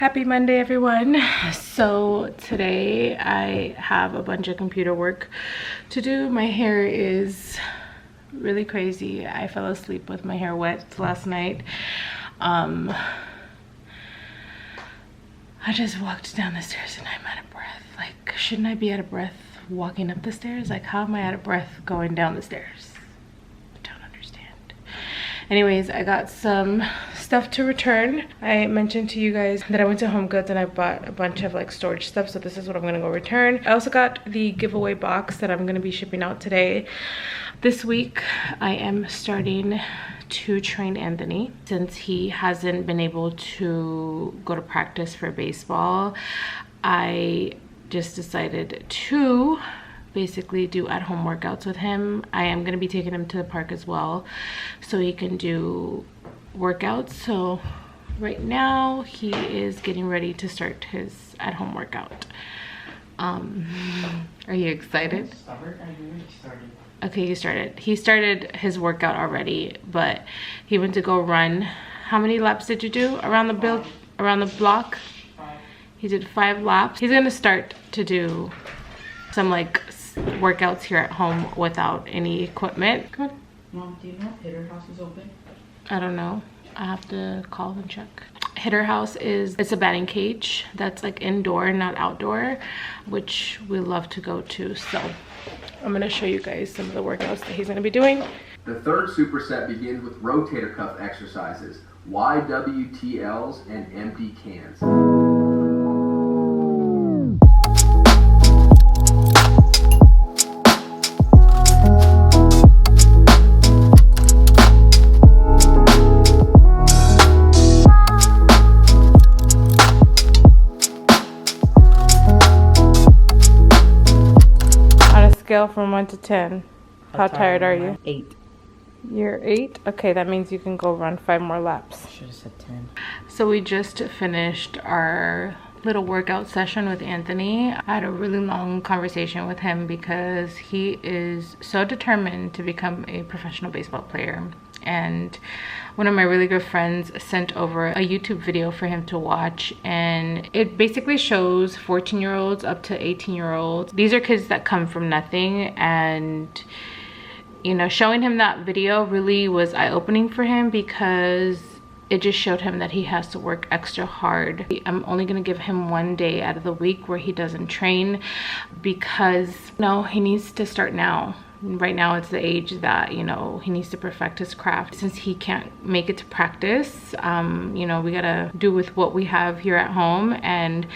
Happy Monday, everyone. So today I have a bunch of computer work to do. My hair is really crazy. I fell asleep with my hair wet last night. I just walked down the stairs and I'm out of breath. Like, shouldn't I be out of breath walking up the stairs? Like, how am I out of breath going down the stairs? I don't understand. Anyways, I got some stuff to return. I mentioned to you guys that I went to Home Goods and I bought a bunch of like storage stuff, so this is what I'm gonna go return. I also got the giveaway box that I'm gonna be shipping out today. This week I am starting to train Anthony since he hasn't been able to go to practice for baseball. I just decided to basically do at-home workouts with him. I am going to be taking him to the park as well so he can do workouts. So right now he is getting ready to start his at-home workout. Are you excited? Okay, he started his workout already, but he went to go run. How many laps did you do around the block? He did 5 laps. He's gonna start to do some like workouts here at home without any equipment. Come on. Mom, do you know if Hitter House is open? I don't know. I have to call and check. Hitter House it's a batting cage that's like indoor, not outdoor, which we love to go to. So I'm gonna show you guys some of the workouts that he's gonna be doing. The third superset begins with rotator cuff exercises, YWTLs, and empty cans. Scale from 1 to 10. How tired are you? 8. You're 8? Okay, that means you can go run 5 more laps. Should have said 10. So we just finished our little workout session with Anthony. I had a really long conversation with him because he is so determined to become a professional baseball player. And one of my really good friends sent over a YouTube video for him to watch, and it basically shows 14-year-olds up to 18-year-olds. These are kids that come from nothing, and you know, showing him that video really was eye-opening for him because it just showed him that he has to work extra hard. I'm only gonna give him 1 day out of the week where he doesn't train because he needs to start now. Right now it's the age that, you know, he needs to perfect his craft. Since he can't make it to practice, you know, we gotta do with what we have here at home, and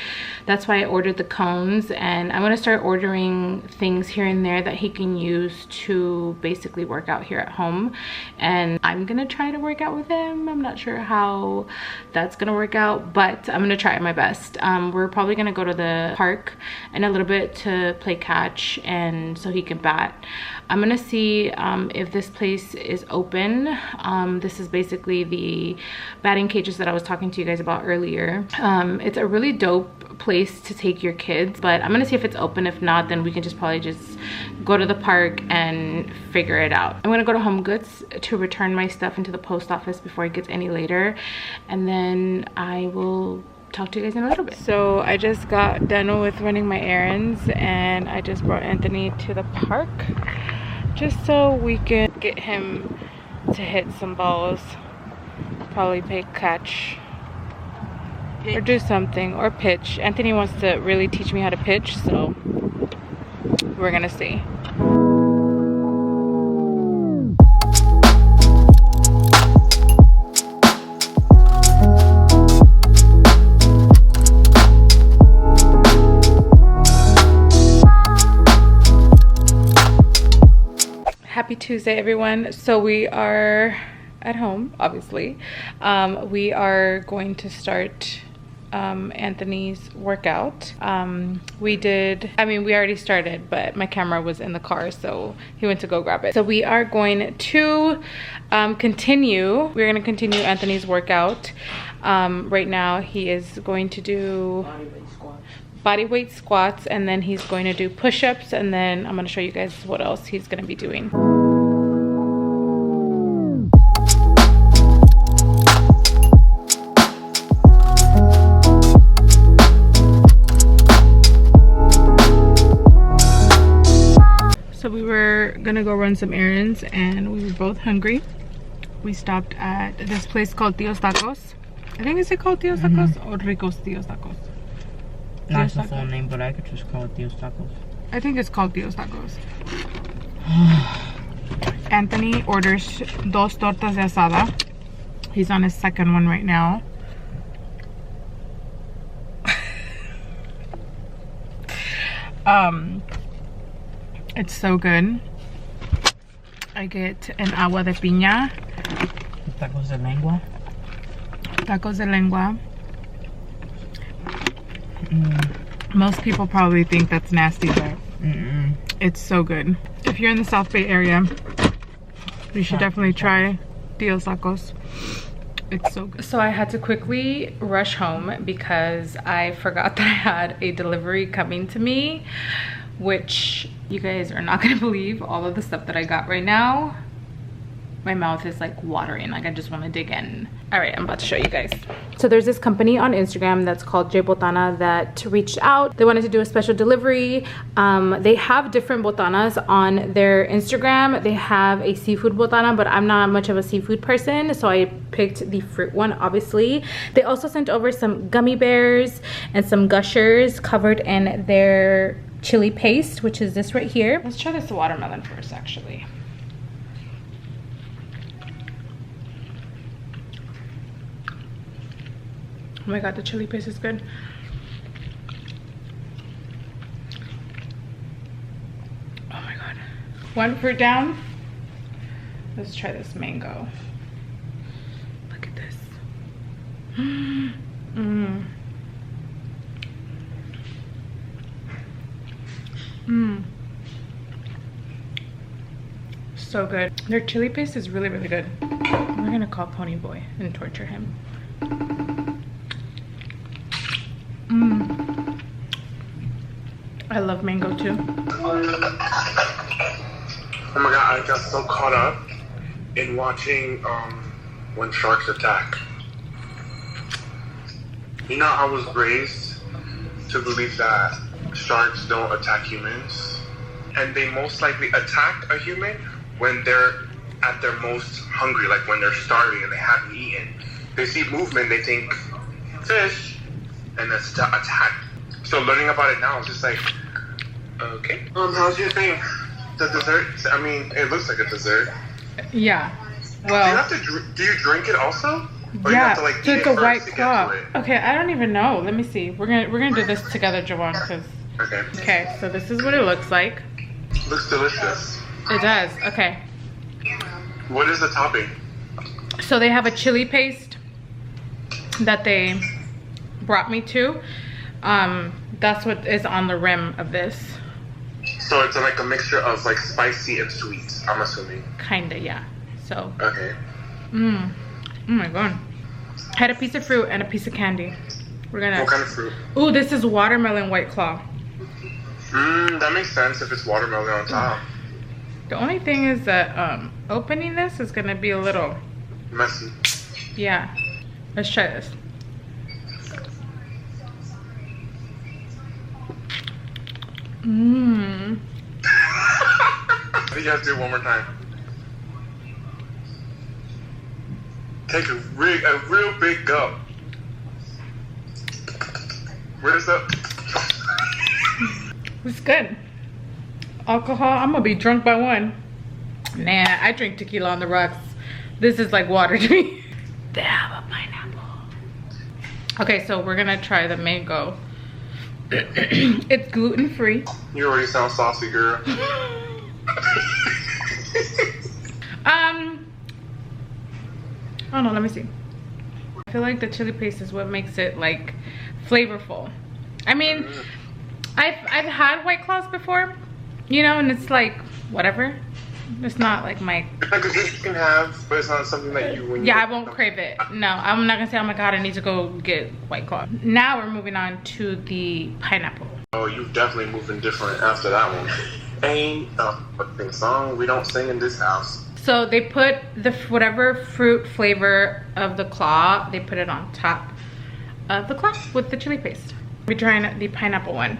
that's why I ordered the cones, and I'm gonna start ordering things here and there that he can use to basically work out here at home. And I'm gonna try to work out with him. I'm not sure how that's gonna work out, but I'm gonna try my best. We're probably gonna go to the park in a little bit to play catch, and so he can bat. I'm gonna see if this place is open. This is basically the batting cages that I was talking to you guys about earlier. It's a really dope place to take your kids, but I'm gonna see if it's open. If not, then we can just probably just go to the park and figure it out. I'm gonna go to Home Goods to return my stuff into the post office before it gets any later, and then I will talk to you guys in a little bit. So I just got done with running my errands, and I just brought Anthony to the park just so we can get him to hit some balls, probably play catch or do something, or pitch. Anthony wants to really teach me how to pitch, so we're gonna see. Happy Tuesday, everyone. So we are at home, obviously. We are going to start Anthony's workout. We already started, but my camera was in the car, so he went to go grab it. So we are going to continue. We're going to continue Anthony's workout. Right now he is going to do body weight squats, and then he's going to do push-ups, and then I'm going to show you guys what else he's going to be doing. gonna go run some errands and we were both hungry. We stopped at this place called Tio's Tacos. I think is it called Tio's Tacos or Rico's Tio's Tacos? That's the full name, but I could just call it Tio's Tacos. I think it's called Tio's Tacos. Anthony orders dos tortas de asada. He's on his second one right now. It's so good. I get an agua de piña. Tacos de lengua. Tacos de lengua. Most people probably think that's nasty, but it's so good. If you're in the South Bay area, you should definitely try Tio's Tacos. It's so good. So I had to quickly rush home because I forgot that I had a delivery coming to me, which you guys are not gonna believe all of the stuff that I got right now. My mouth is like watering, like I just want to dig in. All right, I'm about to show you guys. So there's this company on Instagram that's called Jaybotana that reached out. They wanted to do a special delivery. They have different botanas on their Instagram. They have a seafood botana, but I'm not much of a seafood person, so I picked the fruit one, obviously. They also sent over some gummy bears and some gushers covered in their chili paste, which is this right here. Let's try this watermelon first, actually. Oh my god, the chili paste is good. Oh my god. One fruit down. Let's try this mango. Look at this. So good. Their chili paste is really, really good. We're gonna call Pony Boy and torture him. I love mango too. Oh my god, I got so caught up in watching when sharks attack. You know, I was raised to believe that sharks don't attack humans, and they most likely attack a human when they're at their most hungry, like when they're starving and they haven't eaten. They see movement, they think fish, and that's to attack. So learning about it now is just like, okay. How's your thing? The dessert? I mean, it looks like a dessert. Yeah. Well. Do you have to? Do you drink it also? Or yeah. You have to, like, It's like eat a it white first to claw. get to it? Okay, I don't even know. Let me see. We're gonna do this together, Javon. Cause. Okay. Okay. So this is what it looks like. Looks delicious. It does. Okay. What is the topping? So they have a chili paste that they brought me to. That's what is on the rim of this. So it's like a mixture of like spicy and sweet, I'm assuming. Kinda, yeah. So. Okay. Oh my god. I had a piece of fruit and a piece of candy. We're gonna. What kind of fruit? Ooh, this is watermelon white claw. That makes sense if it's watermelon on top. The only thing is that opening this is gonna be a little messy. Yeah. Let's try this. I think you have to do it one more time. Take a real big gulp. Where's the? It's good. Alcohol, I'm gonna be drunk by one. Nah, I drink tequila on the rocks. This is like water to me. They have a pineapple. Okay, so we're gonna try the mango. It's gluten-free. You already sound saucy, girl. I don't know, let me see. I feel like the chili paste is what makes it like flavorful. I mean, I've had White Claws before, you know, and it's like whatever. It's not like my. It's like a drink you can have, but it's not something that you. Yeah, I won't crave it. No, I'm not gonna say, oh my god, I need to go get White Claw. Now we're moving on to the pineapple. Oh, you definitely moving different after that one. Ain't a fucking song we don't sing in this house. So they put the whatever fruit flavor of the claw, they put it on top of the claw with the chili paste. We're trying the pineapple one.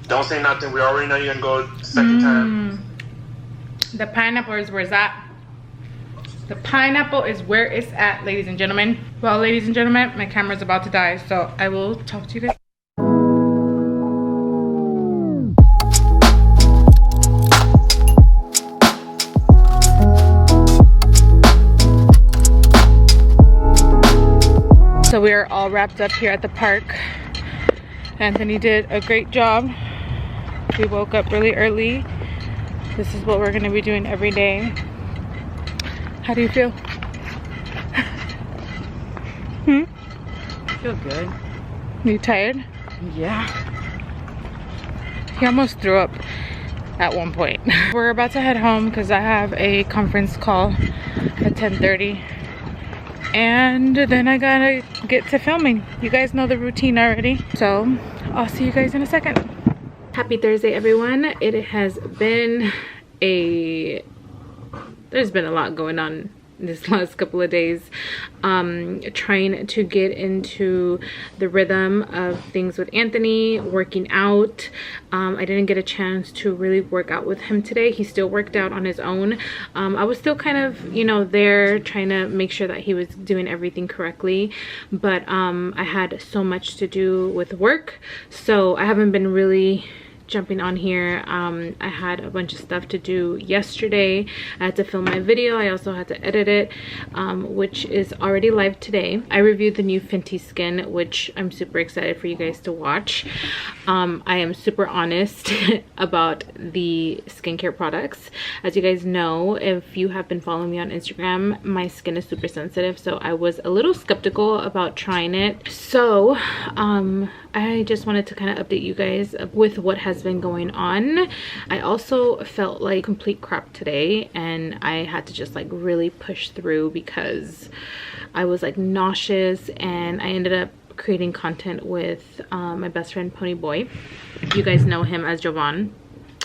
Don't say nothing. We already know you're gonna go second time. The pineapple is where it's at. The pineapple is where it's at, ladies and gentlemen. Well, ladies and gentlemen, my camera's about to die, so I will talk to you guys. So we are all wrapped up here at the park. Anthony did a great job. We woke up really early. This is what we're gonna be doing every day. How do you feel? I feel good. You tired? Yeah. He almost threw up at one point. We're about to head home because I have a conference call at 10:30. And then I gotta get to filming. You guys know the routine already. So I'll see you guys in a second. Happy Thursday, everyone. It has been there's been a lot going on this last couple of days, trying to get into the rhythm of things with Anthony, working out. I didn't get a chance to really work out with him today. He still worked out on his own. I was still kind of, you know, there trying to make sure that he was doing everything correctly, but I had so much to do with work, so I haven't been really jumping on here. I had a bunch of stuff to do yesterday. I had to film my video. I also had to edit it, which is already live today. I reviewed the new Fenty Skin, which I'm super excited for you guys to watch. I am super honest about the skincare products. As you guys know, if you have been following me on Instagram, my skin is super sensitive, so I was a little skeptical about trying it. So I just wanted to kind of update you guys with what has been going on. I also felt like complete crap today, and I had to just like really push through because I was like nauseous, and I ended up creating content with my best friend Pony Boy. You guys know him as Jovan.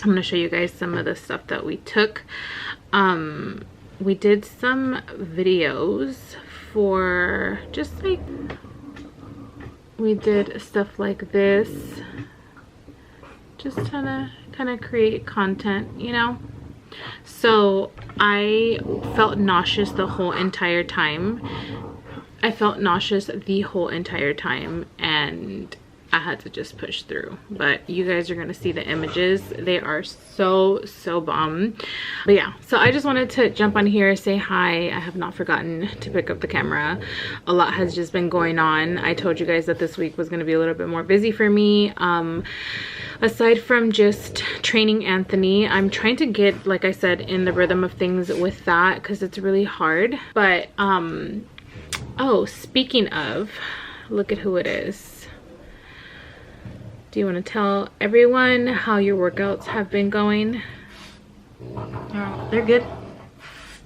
I'm gonna show you guys some of the stuff that we took. We did some videos for just like, we did stuff like this, just kind of create content, you know. So I felt nauseous the whole entire time. And I had to just push through. But you guys are gonna see the images. They are so bomb. But yeah, so I just wanted to jump on here, say hi. I have not forgotten to pick up the camera. A lot has just been going on. I told you guys that this week was gonna be a little bit more busy for me. Aside from just training Anthony, I'm trying to get, like I said, in the rhythm of things with that because it's really hard. But oh, speaking of, look at who it is. Do you want to tell everyone how your workouts have been going? They're good.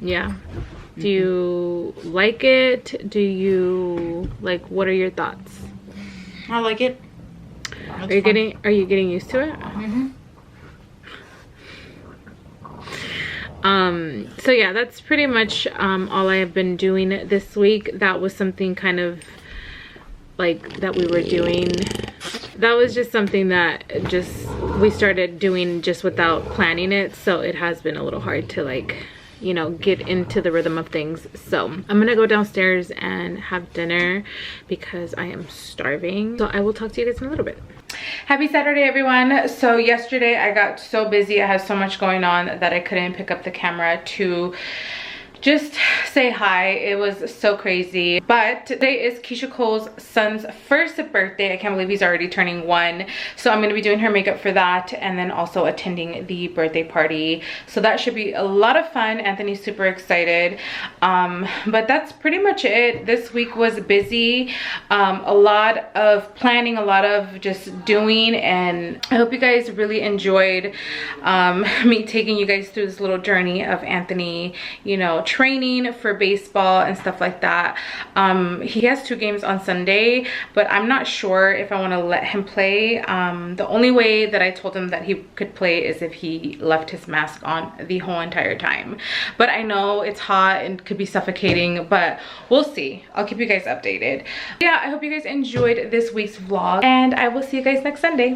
Yeah. Do you like it? Do you like, what are your thoughts? I like it. Are you getting used to it? So yeah, that's pretty much all I have been doing this week. That was something kind of like that we were doing. That was just something that just we started doing just without planning it, so it has been a little hard to, like, you know, get into the rhythm of things. So I'm gonna go downstairs and have dinner because I am starving. So I will talk to you guys in a little bit. Happy Saturday, everyone. So yesterday I got so busy, I had so much going on that I couldn't pick up the camera to just say hi. It was so crazy. But today is Keisha Cole's son's first birthday. I can't believe he's already turning 1. So I'm gonna be doing her makeup for that, and then also attending the birthday party. So that should be a lot of fun. Anthony's super excited. But that's pretty much it. This week was busy. A lot of planning, a lot of just doing, and I hope you guys really enjoyed me taking you guys through this little journey of Anthony, you know, training for baseball and stuff like that. He has 2 games on Sunday, but I'm not sure if I want to let him play. The only way that I told him that he could play is if he left his mask on the whole entire time. But I know it's hot and could be suffocating, but we'll see. I'll keep you guys updated. Yeah, I hope you guys enjoyed this week's vlog, and I will see you guys next Sunday.